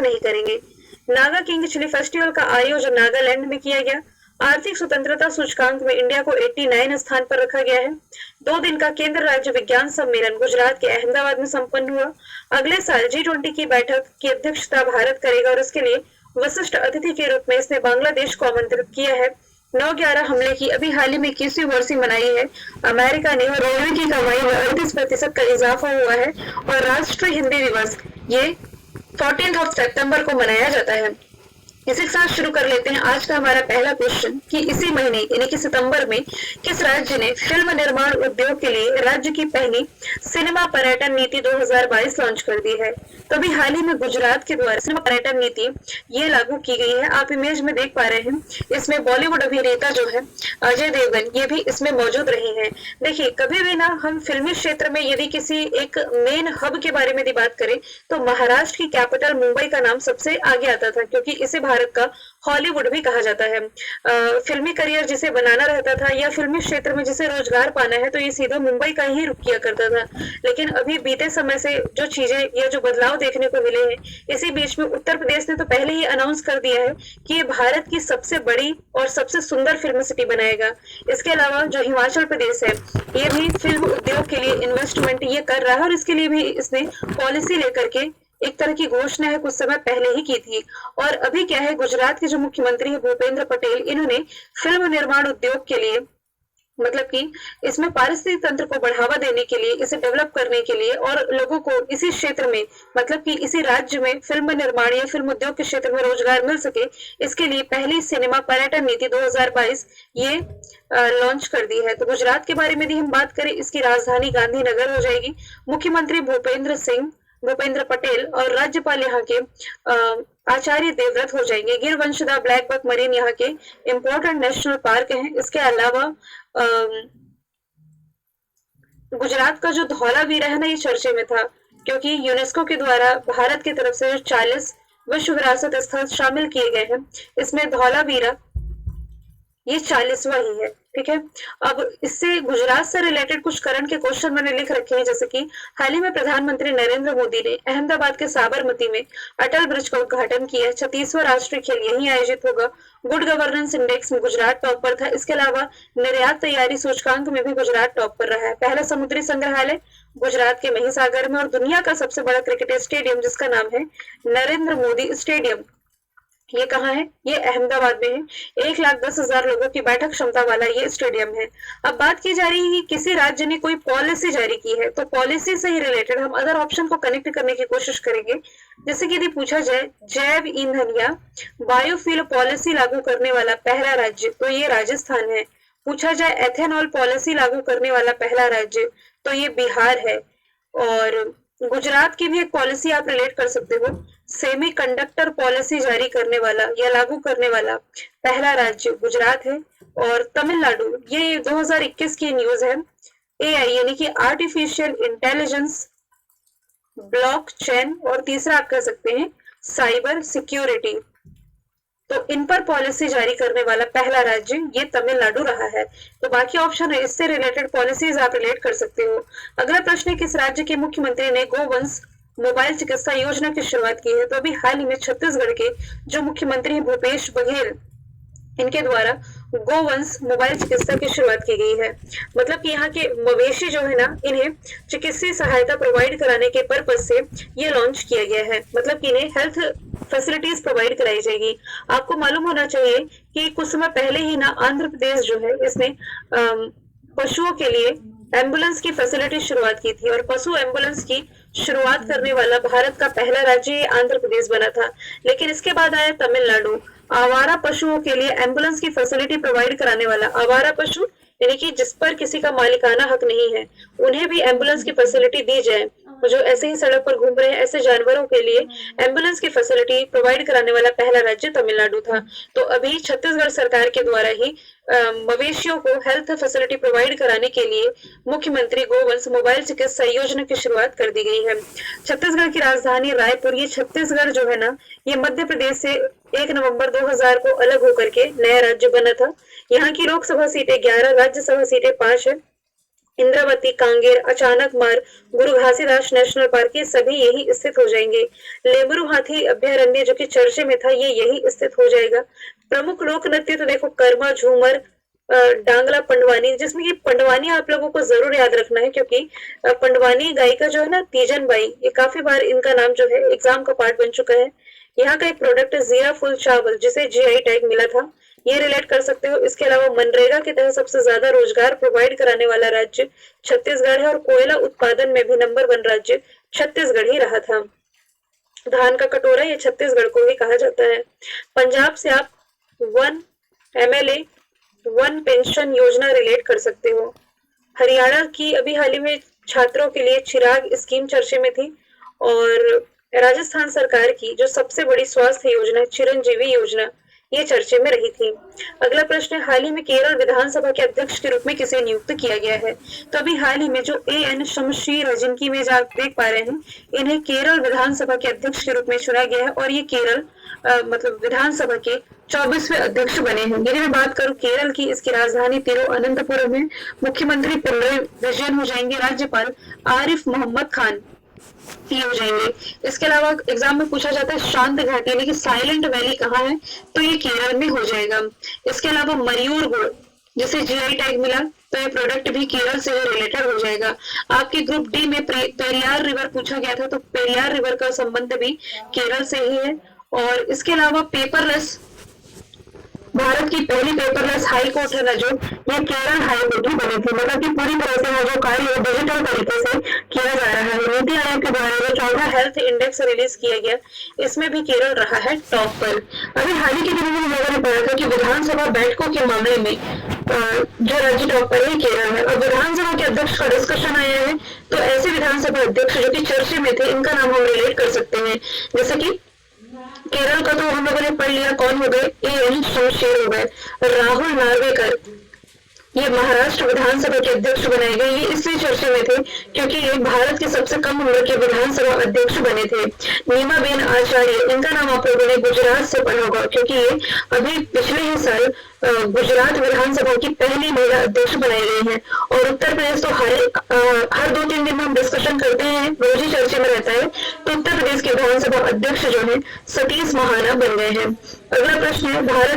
नहीं करेंगे। Naga king chilli festival का आयोजन नागालैंड में किया गया। आर्थिक स्वतंत्रता सूचकांक में इंडिया को 89 स्थान पर रखा गया है। 2 दिन का केंद्र राज्य विज्ञान सम्मेलन गुजरात के अहमदाबाद में संपन्न हुआ। अगले साल G20 की बैठक की अध्यक्षता भारत करेगा और इसके लिए वशिष्ठ अतिथि के रूप में इसने बांग्लादेश को आमंत्रित किया है। 9/11 हमले की अभी हाल ही में 21वीं वर्षी मनाई है। अमेरिका ने रेलवे की कमाई में 38% का इजाफा हुआ है और राष्ट्रीय हिंदी दिवस ये 14 सितंबर को मनाया जाता है। इसी के साथ शुरू कर लेते हैं आज का हमारा पहला क्वेश्चन कि इसी महीने यानी कि सितंबर में किस राज्य ने फिल्म निर्माण उद्योग के लिए राज्य की पहली सिनेमा पर्यटन नीति 2022 लॉन्च कर दी है। तो अभी हाल ही में गुजरात के द्वारा सिनेमा पर्यटन नीति ये लागू की गई है। आप इमेज में देख पा रहे हैं, इसमें बॉलीवुड अभिनेता जो है अजय देवगन ये भी इसमें मौजूद रहे हैं। देखिए कभी भी ना हम फिल्मी क्षेत्र में यदि किसी एक मेन हब के बारे में यदि बात करें तो महाराष्ट्र की कैपिटल मुंबई का नाम सबसे आगे आता था, क्योंकि इसे भारत का हॉलीवुड भी कहा जाता है। फिल्मी करियर जिसे बनाना रहता था या फिल्मी क्षेत्र में जिसे रोजगार पाना है तो ये सीधा मुंबई का ही रुख किया करता था। लेकिन अभी बीते समय से जो चीजें या जो बदलाव देखने को मिले हैं, इसी बीच में उत्तर प्रदेश ने तो पहले ही अनाउंस कर दिया है कि ये भारत की सबसे बड़ी और सबसे सुंदर फिल्म सिटी बनाएगा। इसके अलावा जो हिमाचल प्रदेश है ये भी फिल्म उद्योग के लिए इन्वेस्टमेंट ये कर रहा है और इसके लिए भी इसने पॉलिसी लेकर के एक तरह की घोषणा है कुछ समय पहले ही की थी। और अभी क्या है, गुजरात के जो मुख्यमंत्री है भूपेंद्र पटेल, इन्होंने फिल्म निर्माण उद्योग के लिए मतलब कि इसमें पारिस्थितिक तंत्र को बढ़ावा देने के लिए, इसे डेवलप करने के लिए और लोगों को इसी क्षेत्र में मतलब कि इसी राज्य में फिल्म निर्माण या फिल्म उद्योग के क्षेत्र में रोजगार मिल सके, इसके लिए पहली सिनेमा पर्यटन नीति 2022 ये लॉन्च कर दी है। तो गुजरात के बारे में यदि हम बात करें, इसकी राजधानी गांधीनगर हो जाएगी। मुख्यमंत्री भूपेंद्र पटेल और राज्यपाल यहाँ के आचार्य देवव्रत हो जाएंगे। गिर वंशदा ब्लैक बक मरीन यहाँ के इम्पोर्टेंट नेशनल पार्क हैं। इसके अलावा गुजरात का जो धौलावीरा है ना, ये चर्चे में था क्योंकि यूनेस्को के द्वारा भारत की तरफ से 40 विश्व विरासत स्थल शामिल किए गए हैं। इसमें धौलावीरा ये 40वां ही है। ठीक है, अब इससे गुजरात से रिलेटेड कुछ करंट के क्वेश्चन मैंने लिख रखे हैं, जैसे कि हाल ही में प्रधानमंत्री नरेंद्र मोदी ने अहमदाबाद के साबरमती में अटल ब्रिज का उद्घाटन किया। 36वां राष्ट्रीय खेल यहीं आयोजित होगा। गुड गवर्नेंस इंडेक्स में गुजरात टॉप पर था। इसके अलावा निर्यात तैयारी सूचकांक में भी गुजरात टॉप पर रहा है। पहला समुद्री संग्रहालय गुजरात के महिसागर में और दुनिया का सबसे बड़ा क्रिकेट स्टेडियम जिसका नाम है नरेंद्र मोदी स्टेडियम, ये कहाँ है? ये अहमदाबाद में है। 1,10,000 लोगों की बैठक क्षमता वाला ये स्टेडियम है। अब बात की जा रही है कि किसी राज्य ने कोई पॉलिसी जारी की है, तो पॉलिसी से ही रिलेटेड हम अदर ऑप्शन को कनेक्ट करने की कोशिश करेंगे। जैसे कि यदि पूछा जाए जैव ईंधन या बायोफ्यूल पॉलिसी लागू करने वाला पहला राज्य, तो ये राजस्थान है। पूछा जाए एथेनॉल पॉलिसी लागू करने वाला पहला राज्य, तो ये बिहार है। और गुजरात की भी एक पॉलिसी आप रिलेट कर सकते हो, सेमी कंडक्टर पॉलिसी जारी करने वाला या लागू करने वाला पहला राज्य गुजरात है। और तमिलनाडु, ये 2021 की न्यूज है। AI यानी कि आर्टिफिशियल इंटेलिजेंस, ब्लॉकचेन और तीसरा आप कह सकते हैं साइबर सिक्योरिटी, तो इन पर पॉलिसी जारी करने वाला पहला राज्य ये तमिलनाडु रहा है। तो बाकी ऑप्शन है, इससे रिलेटेड पॉलिसीज आप रिलेट कर सकते हो। अगला प्रश्न है, किस राज्य के मुख्यमंत्री ने गोवंश मोबाइल चिकित्सा योजना की शुरुआत की है? तो अभी हाल ही में छत्तीसगढ़ के जो मुख्यमंत्री हैं भूपेश बघेल, इनके द्वारा गोवंश मोबाइल चिकित्सा की शुरुआत की गई है। मतलब कि यहाँ के मवेशी जो है ना, इन्हें चिकित्सीय सहायता प्रोवाइड कराने के पर्पज से ये लॉन्च किया गया है। मतलब कि इन्हें हेल्थ फैसिलिटीज प्रोवाइड कराई जाएगी। आपको मालूम होना चाहिए कि कुछ समय पहले ही ना आंध्र प्रदेश जो है इसने पशुओं के लिए एम्बुलेंस की फैसिलिटी शुरुआत की थी और पशु एम्बुलेंस की शुरुआत करने वाला भारत का पहला राज्य आंध्र प्रदेश बना था। लेकिन इसके बाद आया तमिलनाडु, आवारा पशुओं के लिए एम्बुलेंस की फैसिलिटी प्रोवाइड कराने वाला। आवारा पशु यानी कि जिस पर किसी का मालिकाना हक नहीं है, उन्हें भी एम्बुलेंस की फैसिलिटी दी जाए। जो ऐसे ही सड़क पर घूम रहे हैं ऐसे जानवरों के लिए एम्बुलेंस की फैसिलिटी प्रोवाइड कराने वाला पहला राज्य तमिलनाडु था। तो अभी छत्तीसगढ़ सरकार के द्वारा ही मवेशियों को हेल्थ फैसिलिटी प्रोवाइड कराने के लिए मुख्यमंत्री गोवंश मोबाइल चिकित्सा योजना की शुरुआत कर दी गई है। छत्तीसगढ़ की राजधानी रायपुर, ये छत्तीसगढ़ जो है ना, ये मध्य प्रदेश से 1 नवंबर 2000 को अलग होकर के नया राज्य बना था। यहाँ की लोकसभा सीटें 11, राज्यसभा सीटें 5 है। इंद्रावती, कांगेर, अचानक मार, गुरु घासीदास नेशनल पार्क ये सभी यही स्थित हो जाएंगे। लेबरू हाथी अभ्यारण्य जो कि चर्चे में था ये यही स्थित हो जाएगा। प्रमुख लोक नृत्य तो देखो कर्मा, झूमर, डांगला, पंडवानी, जिसमें कि पंडवानी आप लोगों को जरूर याद रखना है क्योंकि पंडवानी गायिका जो है ना तीजन बाई, ये काफी बार इनका नाम जो है एग्जाम का पार्ट बन चुका है। यहाँ का एक प्रोडक्ट है जीरा फुल चावल जिसे जीआई टैग मिला था, ये रिलेट कर सकते हो। इसके अलावा मनरेगा के तहत सबसे ज्यादा रोजगार प्रोवाइड कराने वाला राज्य छत्तीसगढ़ है और कोयला उत्पादन में भी नंबर 1 राज्य छत्तीसगढ़ ही रहा था। धान का कटोरा ये छत्तीसगढ़ को ही कहा जाता है। पंजाब से आप 1 MLA 1 पेंशन योजना रिलेट कर सकते हो। हरियाणा की अभी हाल ही में छात्रों के लिए चिराग स्कीम चर्चे में थी और राजस्थान सरकार की जो सबसे बड़ी स्वास्थ्य योजना है चिरंजीवी योजना ये चर्चे में रही थी। अगला प्रश्न है, हाल ही में केरल विधानसभा के अध्यक्ष के रूप में किसे नियुक्त किया गया है? तो अभी हाल ही में जो AN शमशीर है जिनकी इमेज आप देख पा रहे हैं, इन्हें केरल विधानसभा के अध्यक्ष के रूप में चुना गया है और ये केरल मतलब विधानसभा के 24वें अध्यक्ष बने हैं। यदि मैं बात करूं केरल की, इसकी राजधानी तिरुवनंतपुरम है। मुख्यमंत्री पिनराई विजयन हो जाएंगे, राज्यपाल आरिफ मोहम्मद खान ही हो जाएंगे। इसके अलावा एग्जाम में पूछा जाता है शांत घाटी यानी कि साइलेंट वैली कहाँ है, तो ये केरल में हो जाएगा। इसके अलावा मयूर गुड़ जिसे जीआई टैग मिला तो ये प्रोडक्ट भी केरल से रिलेटेड हो जाएगा। आपके ग्रुप डी में पेरियार रिवर पूछा गया था तो पेरियार रिवर का संबंध भी केरल से ही है। और इसके अलावा पेपरलेस, भारत की पहली पेपरलेस हाई कोर्ट है ना जो, ये केरल हाई कोर्ट ही बनी थी। मतलब कि पूरी तरह से जो कार्य डिजिटल तरीके से किया जा रहा है। नीति आयोग के द्वारा जो 14 हेल्थ इंडेक्स रिलीज किया गया, इसमें भी केरल रहा है टॉप पर। अभी हाल ही के दिनों में लोगों ने पढ़ा था कि विधानसभा बैठकों के मामले में जो राज्य टॉप पर है केरल है। और विधानसभा के अध्यक्ष का डिस्कशन आया है तो ऐसे विधानसभा अध्यक्ष जो कि चर्चे में थे इनका नाम हम रिलेट कर सकते हैं। जैसे कि केरल का तो हम लोगों ने पढ़ लिया, कौन हो गए, AN शमशेर हो गए। राहुल नार्वेकर ये महाराष्ट्र विधानसभा के अध्यक्ष बनाए गए। ये इसलिए चर्चा में थे क्योंकि ये भारत के सबसे कम उम्र के विधानसभा अध्यक्ष बने थे। नीमाबेन आचार्य, इनका नाम आप लोगों ने गुजरात से पढ़ा होगा क्योंकि ये अभी पिछले ही साल गुजरात विधानसभा की पहली महिला अध्यक्ष बनाई गई है। और उत्तर प्रदेश तो हर 2-3 दिन में हम डिस्कशन करते हैं, रोज ही चर्चे में रहता है। तो उत्तर प्रदेश के विधानसभा अध्यक्ष जो है सतीश महाना बन गए हैं। अगला प्रश्न है, भारत